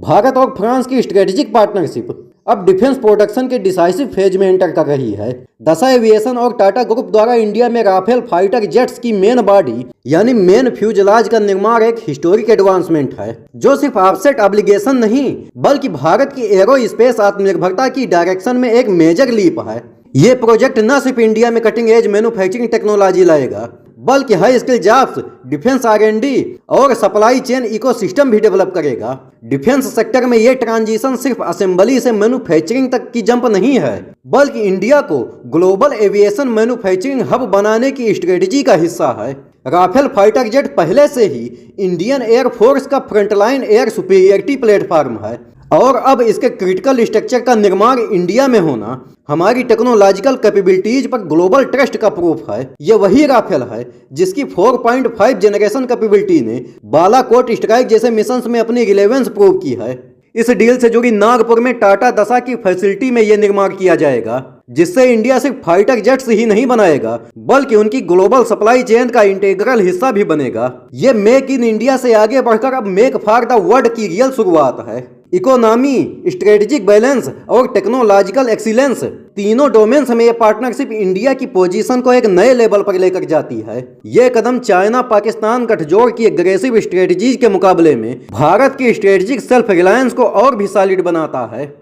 भारत और फ्रांस की strategic partnership अब डिफेंस प्रोडक्शन के डिसाइसिव फेज में एंटर कर रही है। दसा एविएशन और टाटा ग्रुप द्वारा इंडिया में राफेल फाइटर जेट्स की मेन बॉडी यानी मेन फ्यूजलाज का निर्माण एक हिस्टोरिक एडवांसमेंट है, जो सिर्फ ऑफसेट ऑब्लिगेशन नहीं बल्कि भारत की एरो स्पेस आत्मनिर्भरता की डायरेक्शन में एक मेजर लीप है। ये प्रोजेक्ट न सिर्फ इंडिया में कटिंग एज मैन्युफैक्चरिंग टेक्नोलॉजी लाएगा बल्कि high skill jobs, defence R&D और सप्लाई चेन इकोसिस्टम भी डेवलप करेगा। डिफेंस सेक्टर में ये ट्रांजिशन सिर्फ असेंबली से मैन्युफैक्चरिंग तक की जंप नहीं है बल्कि इंडिया को ग्लोबल एविएशन मैन्युफैक्चरिंग हब बनाने की स्ट्रेटजी का हिस्सा है। राफेल फाइटर जेट पहले से ही इंडियन एयरफोर्स का फ्रंटलाइन एयर सुपीरियरिटी प्लेटफॉर्म है और अब इसके क्रिटिकल स्ट्रक्चर का निर्माण इंडिया में होना हमारी टेक्नोलॉजिकल कैपेबिलिटीज पर ग्लोबल ट्रस्ट का प्रूफ है। यह वही राफेल है जिसकी 4.5 जनरेशन कैपेबिलिटी ने बालाकोट स्ट्राइक जैसे मिशंस में अपनी रिलेवेंस प्रूव की है। इस डील से जुड़ी नागपुर में टाटा दसा की फैसिलिटी में यह निर्माण किया जाएगा, जिससे इंडिया सिर्फ फाइटर जेट्स ही नहीं बनाएगा बल्कि उनकी ग्लोबल सप्लाई चेन का इंटीग्रल हिस्सा भी बनेगा। ये मेक इन इंडिया से आगे बढ़कर अब मेक फॉर द वर्ल्ड की रियल शुरुआत है। इकोनॉमी, स्ट्रेटेजिक बैलेंस और टेक्नोलॉजिकल एक्सीलेंस तीनों डोमेन्स में ये पार्टनरशिप इंडिया की पोजीशन को एक नए लेवल पर लेकर जाती है। ये कदम चाइना पाकिस्तान गठजोड़ की एग्रेसिव स्ट्रेटजीज के मुकाबले में भारत की स्ट्रेटेजिक सेल्फ रिलायंस को और भी सॉलिड बनाता है।